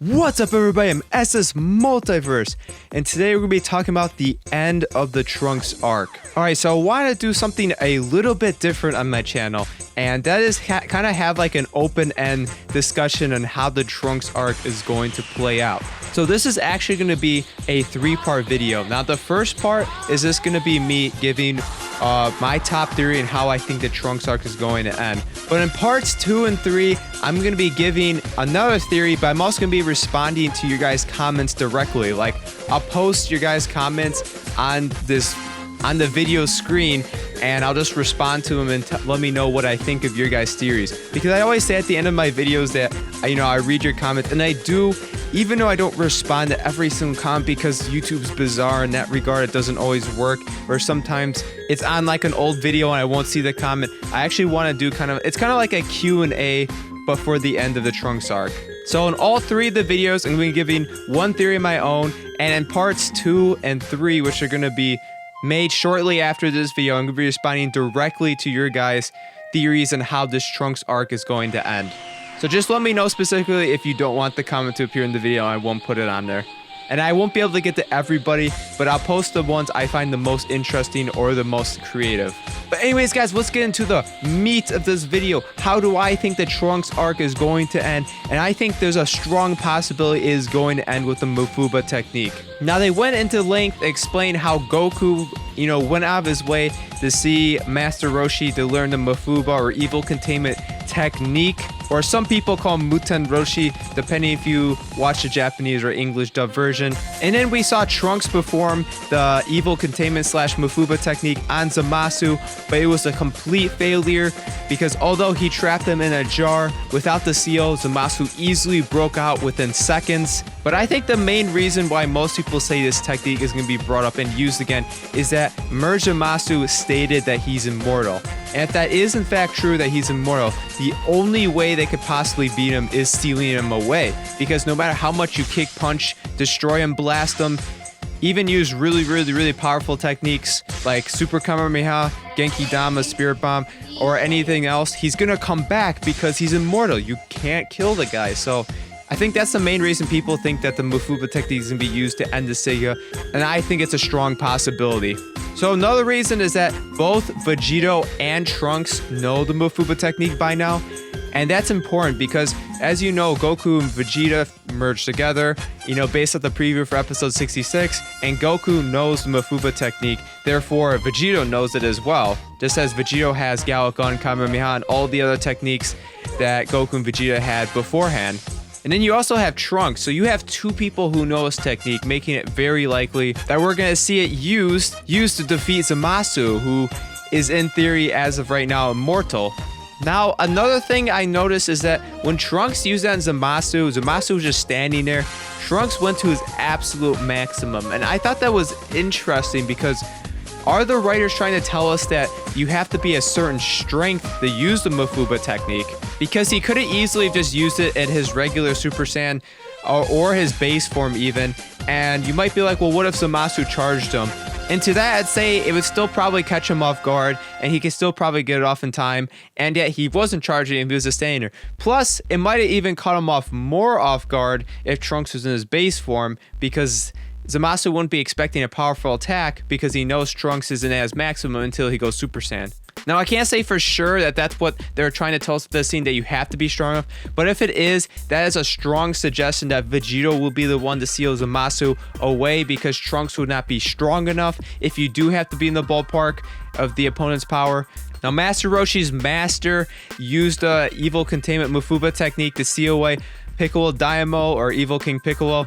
What's up, everybody? I'm SS Multiverse, and today we're going to be talking about the end of the Trunks arc. Alright, so I want to do something a little bit different on my channel, and that is kind of have like an open-end discussion on how the Trunks arc is going to play out. So this is actually going to be a three-part video. Now, the first part is just going to be me giving my top theory and how I think the Trunks arc is going to end. But in parts 2 and 3, I'm going to be giving another theory, but I'm also going to be responding to your guys' comments directly. Like, I'll post your guys' comments on the video screen, and I'll just respond to them and let me know what I think of your guys' theories. Because I always say at the end of my videos that, I read your comments, and I do, even though I don't respond to every single comment because YouTube's bizarre in that regard, it doesn't always work, or sometimes it's on like an old video and I won't see the comment. I actually want to do it's kind of like a Q&A, but for the end of the Trunks arc. So in all three of the videos, I'm going to be giving one theory of my own, and in parts 2 and 3, which are going to be made shortly after this video, I'm going to be responding directly to your guys' theories on how this Trunks arc is going to end. So just let me know specifically if you don't want the comment to appear in the video. I won't put it on there. And I won't be able to get to everybody, but I'll post the ones I find the most interesting or the most creative. But anyways, guys, let's get into the meat of this video. How do I think the Trunks arc is going to end? And I think there's a strong possibility it is going to end with the Mafuba technique. Now, they went into length to explain how Goku, went out of his way to see Master Roshi to learn the Mafuba or evil containment technique, or some people call him Muten Roshi, depending if you watch the Japanese or English dub version. And then we saw Trunks perform the evil containment / Mafuba technique on Zamasu, but it was a complete failure because although he trapped him in a jar without the seal, Zamasu easily broke out within seconds. But I think the main reason why most people say this technique is going to be brought up and used again is that Zamasu stated that he's immortal. And if that is in fact true that he's immortal, the only way they could possibly beat him is stealing him away. Because no matter how much you kick, punch, destroy him, blast him, even use really powerful techniques like Super Kamehameha, Genki Dama, Spirit Bomb, or anything else, he's gonna come back because he's immortal. You can't kill the guy. So I think that's the main reason people think that the Mafuba technique is going to be used to end the Seiga, and I think it's a strong possibility. So another reason is that both Vegito and Trunks know the Mafuba technique by now, and that's important because, as you know, Goku and Vegeta merged together, based on the preview for episode 66, and Goku knows the Mafuba technique, therefore Vegito knows it as well, just as Vegito has Gallic Gun, Kamehameha, and all the other techniques that Goku and Vegeta had beforehand. And then you also have Trunks, so you have two people who know his technique, making it very likely that we're going to see it used to defeat Zamasu, who is in theory, as of right now, immortal. Now, another thing I noticed is that when Trunks used that on Zamasu was just standing there. Trunks went to his absolute maximum, and I thought that was interesting because are the writers trying to tell us that you have to be a certain strength to use the Mafuba technique? Because he could have easily just used it at his regular Super Saiyan or his base form even, and you might be like, well, what if Zamasu charged him? And to that, I'd say it would still probably catch him off guard, and he could still probably get it off in time, and yet he wasn't charging him, he was a standing. Plus, it might have even caught him off more off guard if Trunks was in his base form, because Zamasu wouldn't be expecting a powerful attack because he knows Trunks isn't at his maximum until he goes Super Saiyan. Now, I can't say for sure that that's what they're trying to tell us with this scene, that you have to be strong enough, but if it is, that is a strong suggestion that Vegito will be the one to seal Zamasu away because Trunks would not be strong enough if you do have to be in the ballpark of the opponent's power. Now, Master Roshi's master used the evil containment Mafuba technique to seal away Piccolo Daimyo, or Evil King Piccolo,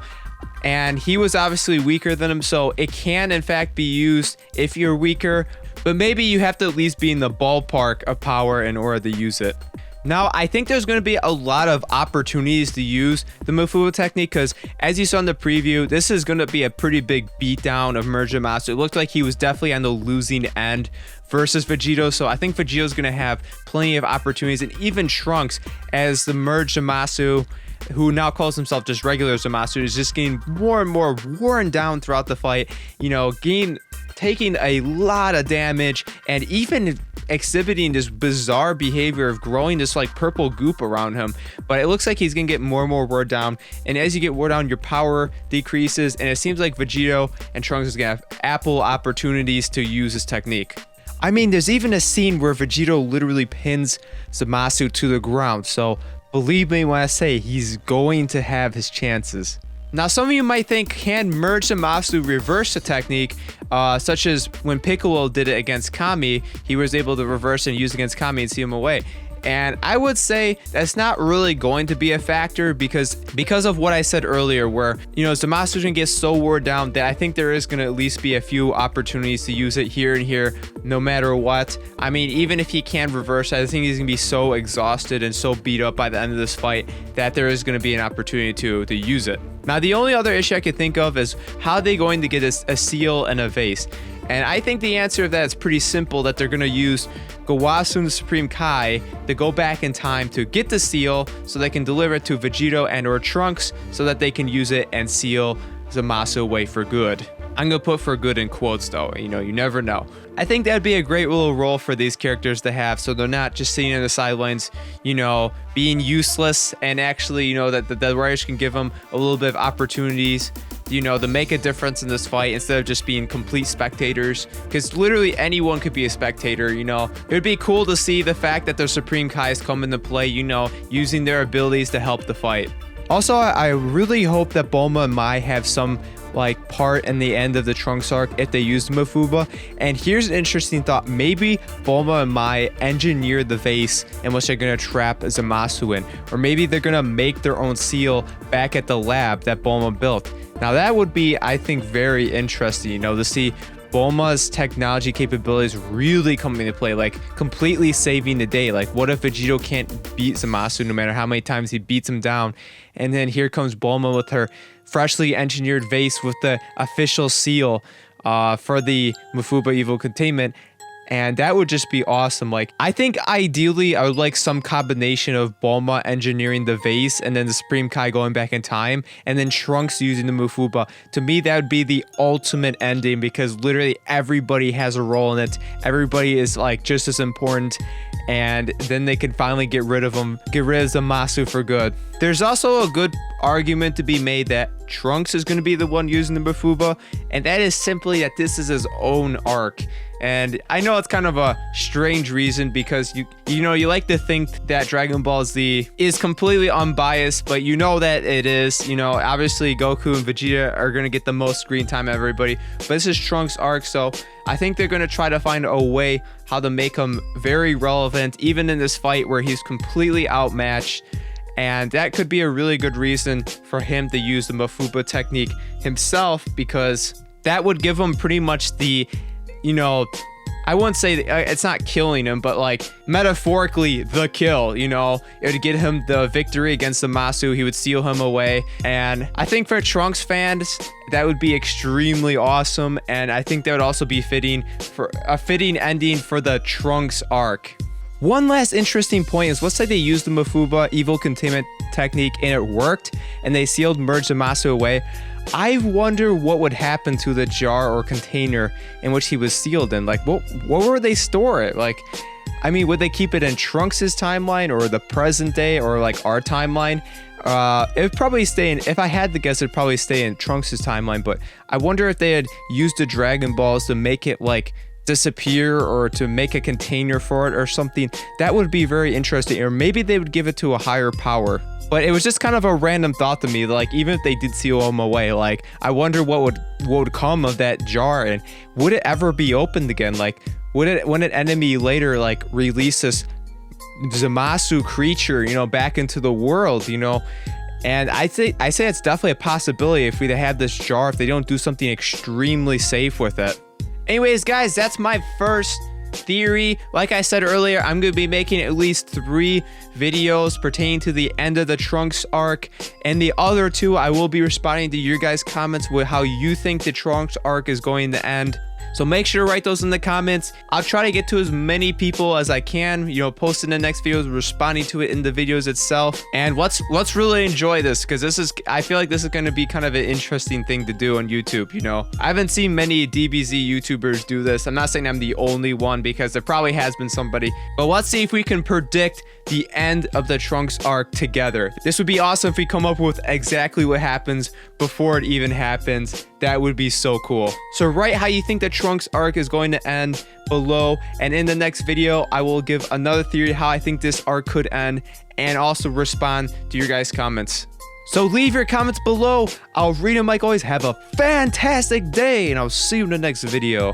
and he was obviously weaker than him, so it can in fact be used if you're weaker, but maybe you have to at least be in the ballpark of power in order to use it. Now, I think there's going to be a lot of opportunities to use the Mafuba technique because, as you saw in the preview, this is going to be a pretty big beatdown of Zamasu. It looked like he was definitely on the losing end versus Vegito, so I think Vegito's going to have plenty of opportunities, and even Trunks, as the merged Zamasu, who now calls himself just regular Zamasu, is just getting more and more worn down throughout the fight, getting taking a lot of damage and even exhibiting this bizarre behavior of growing this like purple goop around him. But it looks like he's gonna get more and more wore down, and as you get wore down, your power decreases, and it seems like Vegito and Trunks is gonna have ample opportunities to use this technique. I mean, there's even a scene where Vegito literally pins Zamasu to the ground, so believe me when I say he's going to have his chances. Now, some of you might think, can Merge Zamasu reverse the technique, such as when Piccolo did it against Kami, he was able to reverse and use against Kami and see him away. And I would say that's not really going to be a factor because of what I said earlier, where, you know, Zamasu's gonna get so worn down that I think there is gonna at least be a few opportunities to use it here and here, no matter what. I mean, even if he can reverse, I think he's gonna be so exhausted and so beat up by the end of this fight that there is gonna be an opportunity to use it. Now, the only other issue I could think of is how they're going to get a seal and a vase. And I think the answer to that is pretty simple, that they're going to use Gowasun the Supreme Kai to go back in time to get the seal so they can deliver it to Vegito and or Trunks so that they can use it and seal Zamasu away for good. I'm going to put for good in quotes though, you know, you never know. I think that'd be a great little role for these characters to have, so they're not just sitting in the sidelines, you know, being useless, and actually, you know, that the writers can give them a little bit of opportunities, you know, to make a difference in this fight instead of just being complete spectators, because literally anyone could be a spectator, you know. It would be cool to see the fact that the Supreme Kais come into play, you know, using their abilities to help the fight. Also, I really hope that Bulma and Mai have some like part in the end of the Trunks arc if they use Mafuba. And here's an interesting thought: maybe Bulma and Mai engineer the vase in which they're gonna trap Zamasu in, or maybe they're gonna make their own seal back at the lab that Bulma built. Now that would be, I think, very interesting, you know, to see Bulma's technology capabilities really coming into play, like completely saving the day. Like, what if Vegito can't beat Zamasu no matter how many times he beats him down? And then here comes Bulma with her freshly engineered vase with the official seal for the Mafuba evil containment. And that would just be awesome. Like, I think ideally I would like some combination of Bulma engineering the vase and then the Supreme Kai going back in time and then Trunks using the Mafuba. To me, that would be the ultimate ending, because literally everybody has a role in it. Everybody is like just as important, and then they can finally get rid of Zamasu for good. There's also a good argument to be made that Trunks is going to be the one using the Mafuba, and that is simply that this is his own arc. And I know it's kind of a strange reason, because you know, you like to think that Dragon Ball Z is completely unbiased, but you know that it is. You know, obviously Goku and Vegeta are going to get the most screen time of everybody, but this is Trunks' arc, so I think they're going to try to find a way how to make him very relevant, even in this fight where he's completely outmatched. And that could be a really good reason for him to use the Mafuba technique himself, because that would give him pretty much the, you know, I wouldn't say it's not killing him, but like metaphorically the kill, you know. It would get him the victory against Zamasu. He would seal him away. And I think for Trunks fans, that would be extremely awesome. And I think that would also be fitting for a fitting ending for the Trunks arc. One last interesting point is, let's say they used the Mafuba evil containment technique and it worked and they sealed Merge Zamasu away. I wonder what would happen to the jar or container in which he was sealed in. Like, what would they store it? Like, I mean, would they keep it in Trunks' timeline or the present day or like our timeline? It would probably stay in, if I had to guess, it'd probably stay in Trunks' timeline, but I wonder if they had used the Dragon Balls to make it like disappear or to make a container for it or something. That would be very interesting. Or maybe they would give it to a higher power. But it was just kind of a random thought to me. Like, even if they did seal him away, like, I wonder what would come of that jar, and would it ever be opened again? Like, would an enemy later like release this Zamasu creature, you know, back into the world, you know? And I say it's definitely a possibility if we had this jar, if they don't do something extremely safe with it. Anyways, guys, that's my first theory. Like I said earlier, I'm going to be making at least 3 videos pertaining to the end of the Trunks arc, and the other 2 I will be responding to your guys' comments with how you think the Trunks arc is going to end. So make sure to write those in the comments. I'll try to get to as many people as I can, you know, posting the next videos, responding to it in the videos itself. And let's really enjoy this, because I feel like this is going to be kind of an interesting thing to do on YouTube, you know. I haven't seen many DBZ YouTubers do this. I'm not saying I'm the only one, because there probably has been somebody. But let's see if we can predict the end of the Trunks arc together. This would be awesome if we come up with exactly what happens before it even happens. That would be so cool. So write how you think the Trunks arc is going to end below, and in the next video I will give another theory how I think this arc could end, and also respond to your guys' comments. So leave your comments below. I'll read them like always. Have a fantastic day, and I'll see you in the next video.